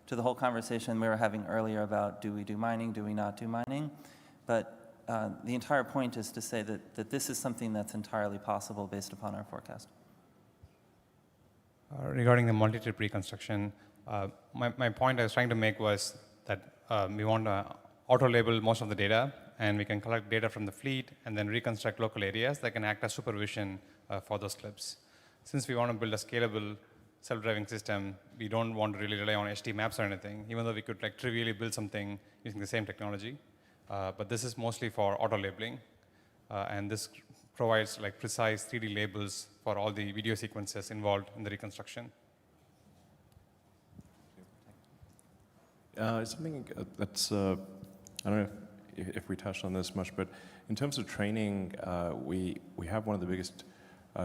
to the whole conversation we were having earlier about do we do mining, do we not do mining. But the entire point is to say that this is something that's entirely possible based upon our forecast. Regarding the multi-trip reconstruction, my point I was trying to make was that we want to auto-label most of the data, and we can collect data from the fleet and then reconstruct local areas that can act as supervision for those clips. Since we want to build a scalable self-driving system, we don't want to really rely on HT maps or anything, even though we could like trivially build something using the same technology. But this is mostly for auto-labeling, and this provides like precise 3D labels for all the video sequences involved in the reconstruction. Something that's, I don't know if we touched on this much, but in terms of training, we have one of the biggest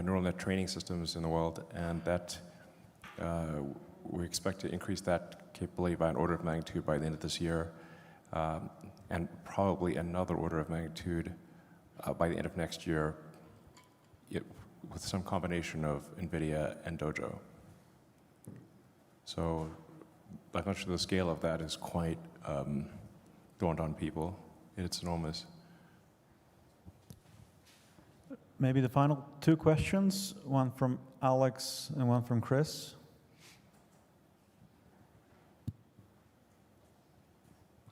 neural net training systems in the world, and that we expect to increase that capability by an order of magnitude by the end of this year, and probably another order of magnitude by the end of next year, with some combination of NVIDIA and Dojo. So I'm not sure the scale of that is quite dawned on people. It's enormous. Maybe the final two questions, one from Alex and one from Chris.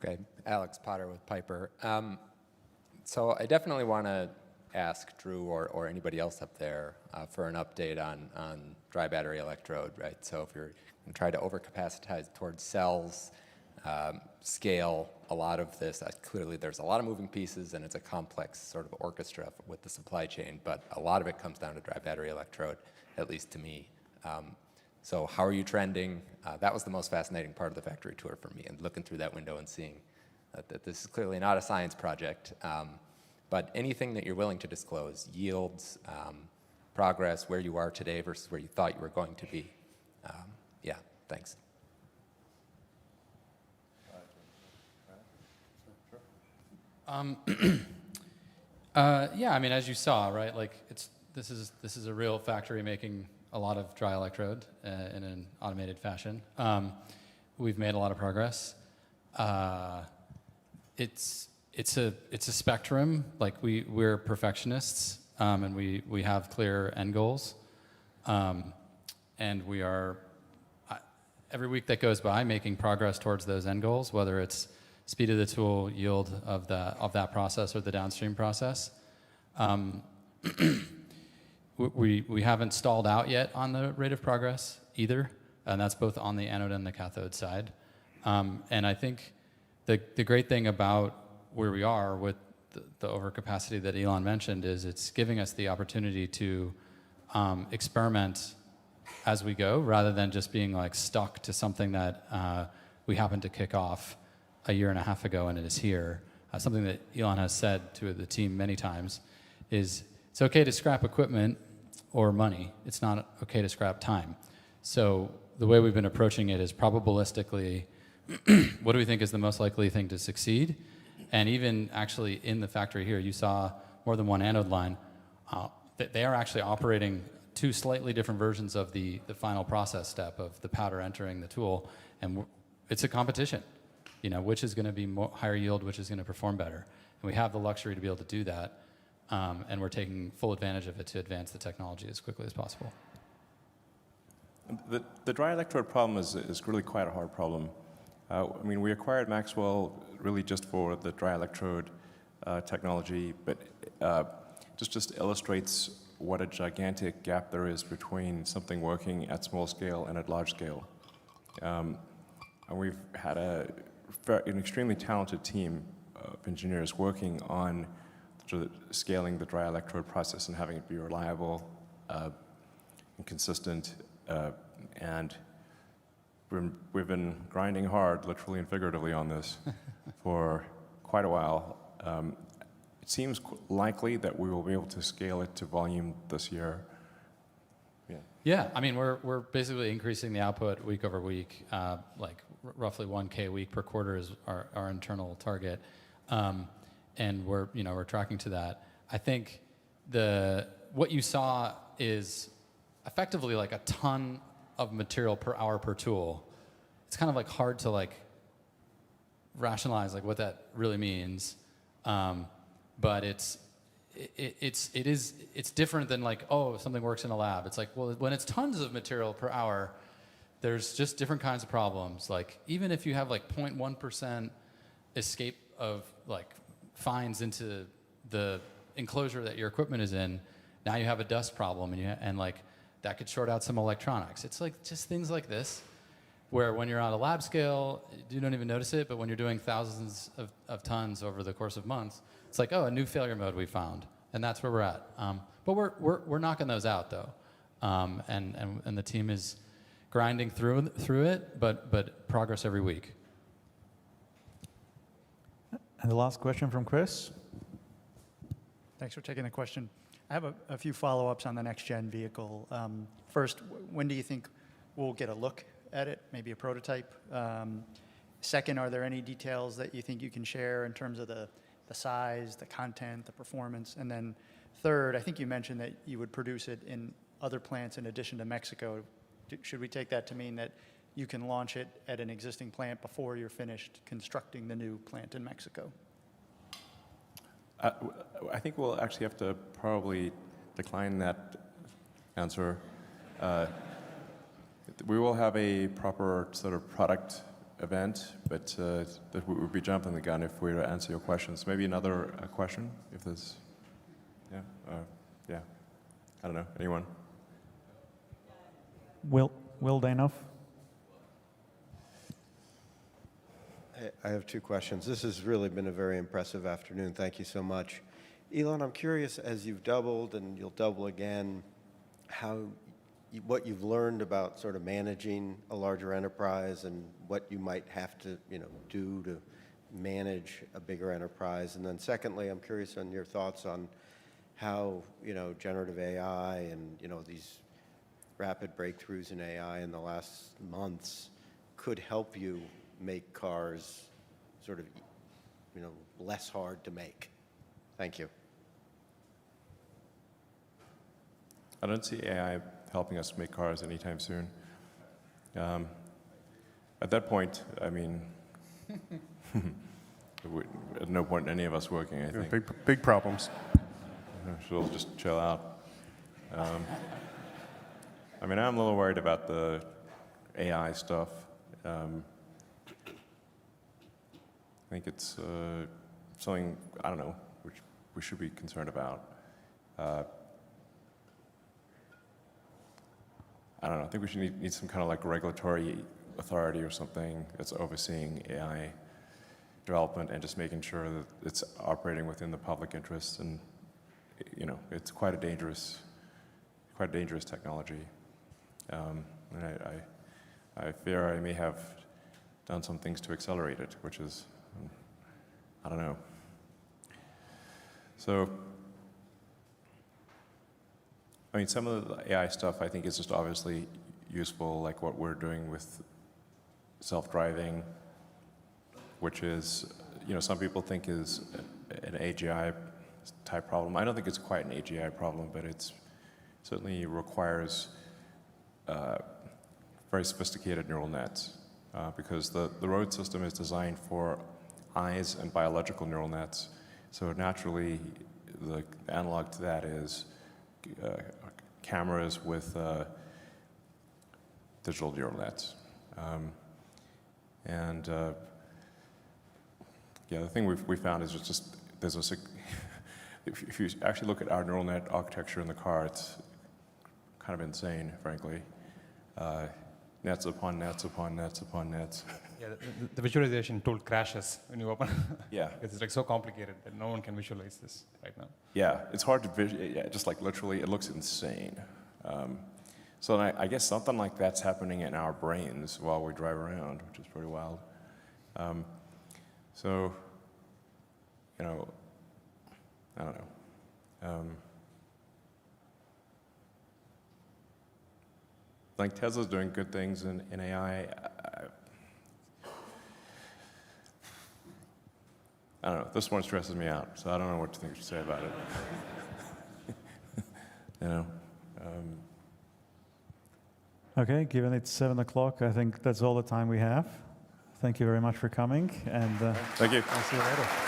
Okay, Alex Potter with Piper. So I definitely want to ask Drew or anybody else up there for an update on dry battery electrode, right? So if you're going to try to overcapacitize towards cells, scale a lot of this, clearly there's a lot of moving pieces and it's a complex sort of orchestra with the supply chain, but a lot of it comes down to dry battery electrode, at least to me. So how are you trending? That was the most fascinating part of the factory tour for me, and looking through that window and seeing that this is clearly not a science project, but anything that you're willing to disclose, yields, progress, where you are today versus where you thought you were going to be. Yeah, thanks. Yeah, I mean, as you saw, right? Like, this is a real factory making a lot of dry electrode in an automated fashion. We've made a lot of progress. It's a spectrum. Like we're perfectionists, and we have clear end goals, and we are every week that goes by making progress towards those end goals, whether it's speed of the tool, yield of that process, or the downstream process. We haven't stalled out yet on the rate of progress either, and that's both on the anode and the cathode side. And I think the great thing about where we are with the overcapacity that Elon mentioned is it's giving us the opportunity to experiment as we go, rather than just being like stuck to something that we happened to kick off a year and a half ago and it is here. Something that Elon has said to the team many times is it's okay to scrap equipment or money. It's not okay to scrap time. So the way we've been approaching it is probabilistically, what do we think is the most likely thing to succeed? And even actually in the factory here, you saw more than one anode line. They are actually operating two slightly different versions of the final process step of the powder entering the tool. And it's a competition, you know, which is going to be higher yield, which is going to perform better. And we have the luxury to be able to do that. And we're taking full advantage of it to advance the technology as quickly as possible. The dry electrode problem is really quite a hard problem. I mean, we acquired Maxwell really just for the dry electrode technology, but just illustrates what a gigantic gap there is between something working at small scale and at large scale. And we've had an extremely talented team of engineers working on scaling the dry electrode process and having it be reliable and consistent. And we've been grinding hard, literally and figuratively, on this for quite a while. It seems likely that we will be able to scale it to volume this year. Yeah, I mean, we're basically increasing the output week over week, like roughly 1K a week per quarter is our internal target. And we're tracking to that. I think what you saw is effectively like a ton of material per hour per tool it's kind of like hard to like rationalize like what that really means. But it's different than like, oh, something works in a lab. It's like, well, when it's tons of material per hour, there's just different kinds of problems. Like even if you have like 0.1% escape of like fines into the enclosure that your equipment is in, now you have a dust problem, and like that could short out some electronics. It's like just things like this, where when you're on a lab scale, you don't even notice it, but when you're doing thousands of tons over the course of months, it's like, oh, a new failure mode we found, and that's where we're at. But we're knocking those out though, and the team is grinding through it, but progress every week. And the last question from Chris. Thanks for taking the question. I have a few follow-ups on the next-gen vehicle. First, when do you think we'll get a look at it, maybe a prototype? Second, are there any details that you think you can share in terms of the size, the content, the performance? And then third, I think you mentioned that you would produce it in other plants in addition to Mexico. Should we take that to mean that you can launch it at an existing plant before you're finished constructing the new plant in Mexico? I think we'll actually have to probably decline that answer. We will have a proper sort of product event, but that would be jumping the gun if we were to answer your questions. Maybe another question, if there's, yeah. I don't know, anyone? Will Danoff? I have two questions. This has really been a very impressive afternoon. Thank you so much. Elon, I'm curious, as you've doubled and you'll double again, what you've learned about sort of managing a larger enterprise and what you might have to, do to manage a bigger enterprise. And then secondly, I'm curious on your thoughts on how, generative AI and, these rapid breakthroughs in AI in the last months could help you make cars sort of, less hard to make. Thank you. I don't see AI helping us make cars anytime soon. At that point, I mean, at no point any of us working, I think. Big problems. So we'll just chill out. I mean, I'm a little worried about the AI stuff. I think it's something, I don't know, which we should be concerned about. I don't know, I think we should need some kind of like regulatory authority or something that's overseeing AI development and just making sure that it's operating within the public interest. And, it's quite a dangerous technology. And I fear I may have done some things to accelerate it, which is, I don't know. So, I mean, some of the AI stuff I think is just obviously useful, like what we're doing with self-driving, which is, some people think is an AGI type problem. I don't think it's quite an AGI problem, but it's certainly requires very sophisticated neural nets because the road system is designed for eyes and biological neural nets. So naturally, the analog to that is cameras with digital neural nets. The thing we found is just there's if you actually look at our neural net architecture in the car, it's kind of insane, frankly. Nets upon nets upon nets upon nets. Yeah, the visualization tool crashes when you open. Yeah. It's like so complicated that no one can visualize this right now. Yeah, it's hard to just like literally, it looks insane. So I guess something like that's happening in our brains while we drive around, which is pretty wild. So, I don't know. Like Tesla's doing good things in AI. I don't know. This one stresses me out, so I don't know what to think to say about it. Okay, given it's 7 o'clock, I think that's all the time we have. Thank you very much for coming, and Thank you. I'll see you later.